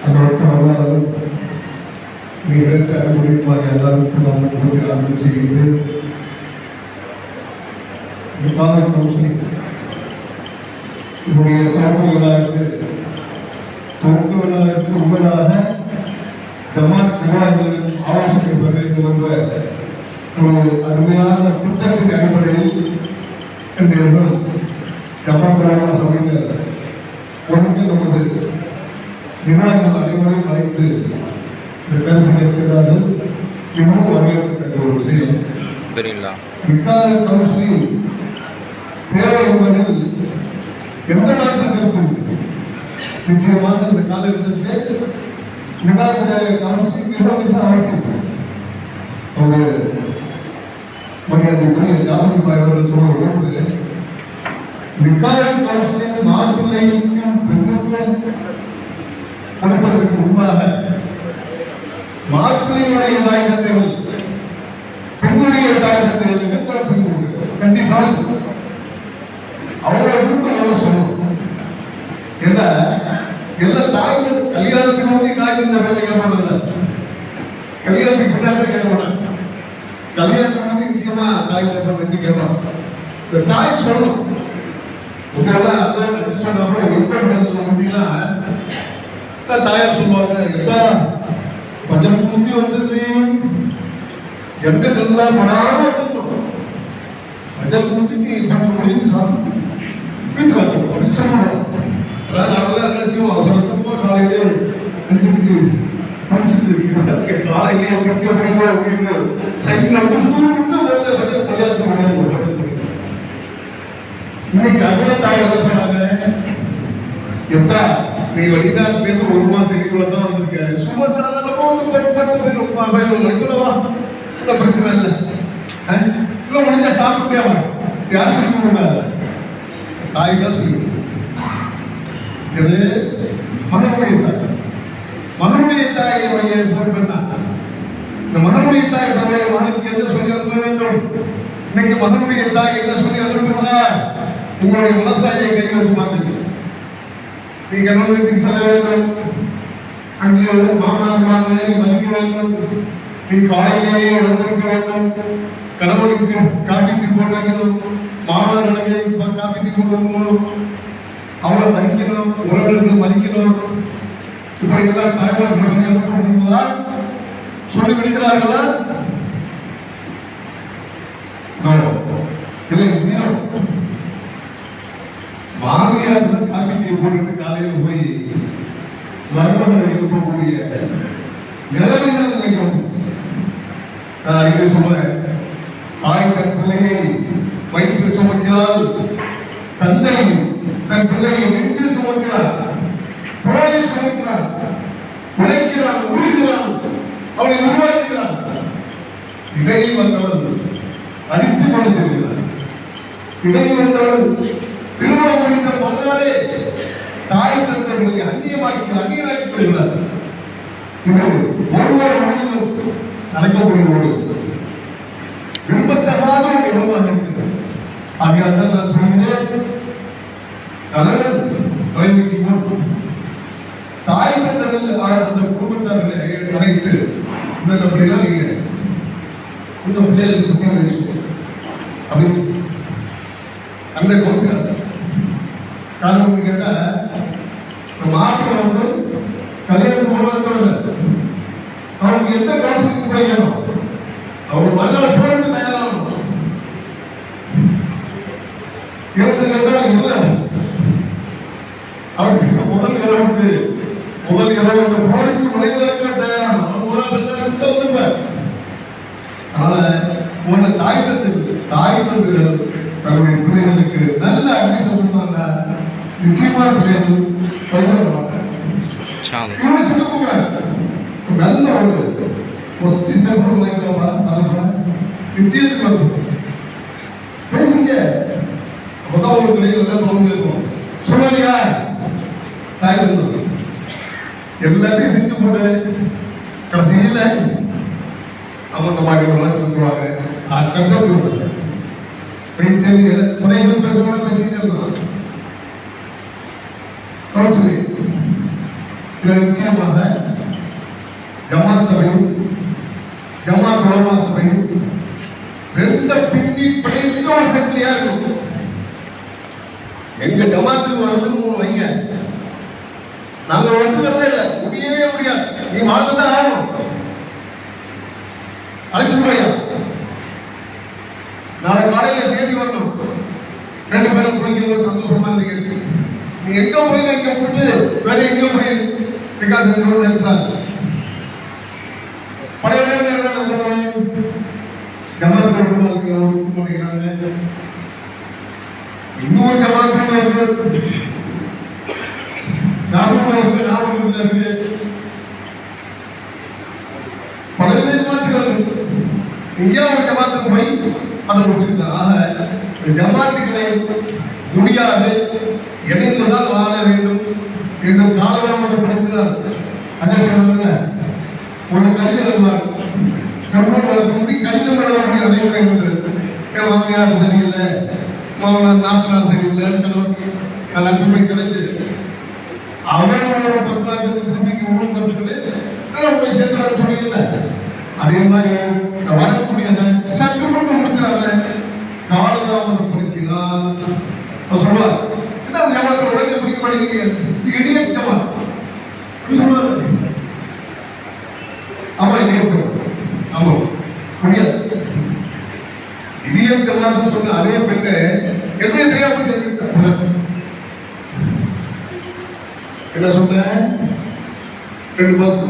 அதற்காக நிகழ்த்த முடியுமாறு எல்லாருக்கும் நாம் கூறி ஆரம்பிச்சுக்கிட்டு கவுன்சிலிங் இதனுடைய துவக்க விழாவிற்கு முன்பதாக ஜமாத் நிர்வாகிகளின் ஆலோசனை பெற வந்த ஒரு அருமையான திட்டத்தின் அடிப்படையில் இந்த ஜமாத் சபையினர் ஒன்று நமது நிர்வாகிகள் அனைவரையும் அழைத்து இந்த கருத்து கேட்கிறார்கள். மிகவும் வரவேற்கத்தக்க ஒரு விஷயம். கவுன்சிலிங் தேவை என்பதில் எந்த நாட்டில் கருத்து நிச்சயமாக இந்த காலகட்டத்திலே நிர்வாக கவுன்சிலிங் மிக மிக அவசியம். ஒரு மரியாதைக்குரிய ஜாஃபர் பாய் அவர்கள் சொல்லுவது நிக்காயல் கவுன்சிலிங் மாப்பிள்ளைக்கும் பெண்ணுக்கும் கொடுப்பதற்கு முன்பாக மாப்பிள்ளையுடைய தாய் தந்தைகள் பெண்ணுடைய தாய் தந்தைகள் கவுன்சிலிங் கண்டிப்பாக அவர்களுக்கு சொல்லணும். ஏன்னா எல்லா தாய்கள் கல்யாணத்துக்கு வந்து தாய் தந்தை வேலை கேட்பாங்க, கல்யாணத்துக்கு பின்னாடி கேட்க மாட்டாங்க. கல்யாணத்துக்கு வந்து நிச்சயமா தாய் தந்தை வச்சு கேட்பாங்க. இந்த தாய் சொல்லணும். தாயார் சொல்லுவாங்க, பஞ்சம் முந்தி வந்து எங்க கல்லாம் படாம பஞ்சம் முந்திக்கு பஞ்சம் முடிஞ்சு சாப்பிட்டு வீட்டு வாங்க அப்படின்னு சொல்லணும். அதாவது அவங்களாம் என்ன செய்வோம், அவசர அவசரமா காலையிலே எழுந்திரிச்சு முடிச்சுட்டு காலையிலேயே கட்டி அப்படிங்க அப்படின்னு சைக்கிள் பஞ்சம் கல்யாணம் முடியாது. இன்னைக்கு அதே தாய் என்ன சொன்னாங்க, எப்பா நீ வெளிநாட்டிலேருந்து ஒரு மாசம் இதுக்குள்ளதான் வந்திருக்க, சும்மா சாதாரணமா வந்து 10 பேர் ஒன்றும் பிரச்சனை இல்லை, இன்னும் முடிஞ்சா சாப்பிட்டே யார் சொல்லி கொடுக்காத தாய் தான் சொல்லி இது மகனுடைய தாய். மகனுடைய தாயுடைய பொறுப்பு என்ன? இந்த மகனுடைய தாய் தன்னுடைய மகனுக்கு என்ன சொல்லி அனுப்ப வேண்டும்? இன்னைக்கு மகனுடைய தாய் என்ன சொல்லி அனுப்புகிறார்? உங்களுடைய விவசாயியை கை வச்சு மாத்துங்க. நீங்க வீட்டுக்கு செல்ல வேண்டும், அங்கே மாமனார் மதிக்க வேண்டும், நீ காலையிலேயே எழுந்திருக்க வேண்டும், கணவனுக்கு காப்பீட்டு போட்டு வைக்கணும், மாமனார்களுக்கு காப்பீட்டு போட்டு வைக்கணும், அவளை மதிக்கணும், உறவினர்கள் மதிக்கணும். இப்படி எல்லாம் தாய்மார் பிரச்சனை சொல்லி விடுகிறார்களா? மாமியார் காப்பீட்டை போட்டு காலையில் போய் மருமகளை எழுப்பக்கூடிய நிலைமைகள் இன்னைக்கு வந்துச்சு. நான் அடிக்கடி சொல்லுவேன், தாய் தன் பிள்ளையை வயிற்றில் சுமக்கிறாள், தந்தை தன் பிள்ளையை நெஞ்சில் சுமக்கிறாள், தோளில் சுமக்கிறாள், உழைக்கிறாள், உருகிறாள், அவளை உருவாக்குகிறாள். இடையில் வந்தவர் அடித்துக் கொண்டு செல்கிறார். இடையில் வந்தவர் திருமணம் முடிந்த மறுநாளே தாய் தந்தைகளை அந்நியராக்கி விடுகிறார். இது ஒவ்வொரு மொழியிலும் நடக்கக்கூடிய ஒரு விரும்பத்தகாத ஒரு நிகழ்வாக இருக்கிறது. ஆகையால் தான் நான் சொல்கிறேன், கணவன் தலைமைக்கு முன் தாய் தந்தைகள் அந்த குடும்பத்தார்களை அழைத்து இந்த பிள்ளைகள் நீங்க இந்த பிள்ளைகளுக்கு பற்றி அப்படின்னு அந்த கவுன்சிலர் காரணம் கேட்டா மாப்பிள்ளை வந்து கல்யாணத்துக்கு போனவர் அவருக்கு எந்த கவுன்சிலிங் போய்க்கணும், அவர் மறுநாள் போயிட்டு தயாராகணும். இரண்டு கேட்டால் இல்லை, அவருக்கு முதல் இரவு அந்த போருக்கு மனிதர்களுக்கு தயாராகணும். வந்துருப்பார். அதனால உன்னை தாய் தந்துகள் தன்னுடைய பிள்ளைகளுக்கு நல்ல அட்வைஸ் கொடுத்தாங்க. நிச்சயமா பிள்ளைகள் நல்ல ஒரு நிச்சயத்துக்கு பேசுங்க. அப்பதான் ஒரு பிள்ளைகள் எல்லாம் தொடர்ந்து இருக்கும். சொல்லுங்க தாய் தந்தது எல்லாத்தையும் செஞ்சு போட்டு கடைசியில் அந்த மாதிரி வளர்த்து வந்துருவாங்க. சட்டம் பெண் செய்தி குறைகள் பேசக்கூட பேசிட்டு இருந்தாங்க. கவுன்சிலிங். இதில் நிச்சயமாக ஜமாத் சபையும் ஜமாத் உலமா சபையும் ரெண்ட பின்னி பிணைந்து ஒரு சங்கிலியா இருக்கும். எங்க ஜமாத்துக்கு வருதுன்னு வைங்க, நாங்க ஒட்டுக்கிறதே இல்லை, முடியவே முடியாது, நீ வாழ்ந்துதான் ஆகணும். அழைச்சுமையா நாளை காலையில செய்தி வரணும், 2 பேரும் குளிக்க சந்தோஷமா இருக்கு. நீ எங்க போய் எங்க போட்டு வேற எங்க போய் விகாஸ் நினைச்சாங்க. பழைய நேரம் என்ன நடந்தோம், ஜமாத் மாட்டேங்கிறாங்க. இன்னொரு ஜமாத்துல இருக்கு, நாகூர்ல இருக்கு, பல ஜமாத்துகள். இங்கே ஒரு ஜமாத்துக்கு போய் அதை முடிச்சுக்கிட்டா. ஆக இந்த ஜமாத்துக்களை முடியாது, இணைந்துதான் வாழ வேண்டும் என்று காலதாமதப்படுத்தினார். அதே சொல்லுங்க, ஒரு கடிதம் எழுதுவார், முந்தி கடிதம் எழுதக்கூடிய நடைமுறை வந்தது. என் மாமியார் சரியில்லை, மாமனார் நாத்தனார் சரியில்லை, அதற்கு போய் கிடைச்சு அவரோட 10 நாட்களுக்கு திரும்பிக்கு ஊர் வந்துட்டு போய் சேர்ந்து சொல்லியில்ல. அதே மாதிரி வரக்கூடிய சற்று மட்டும் முடிச்சிடாத, காலதாமதப்படுத்தினால் சொல்லுவார், என்ன ஜமாத்தில் உடனே பிடிக்க மாட்டேங்கிறீங்க, இது இடியட் ஜமாத் சொல்லுவாரு. ஆமா இடியட் ஜமாத், ஆமா முடியாது. இடியட் ஜமாத்னு சொன்ன அதே பெண்ணு எப்படி தெரியாம சேர்ந்து என்ன சொன்ன, 2 பஸ்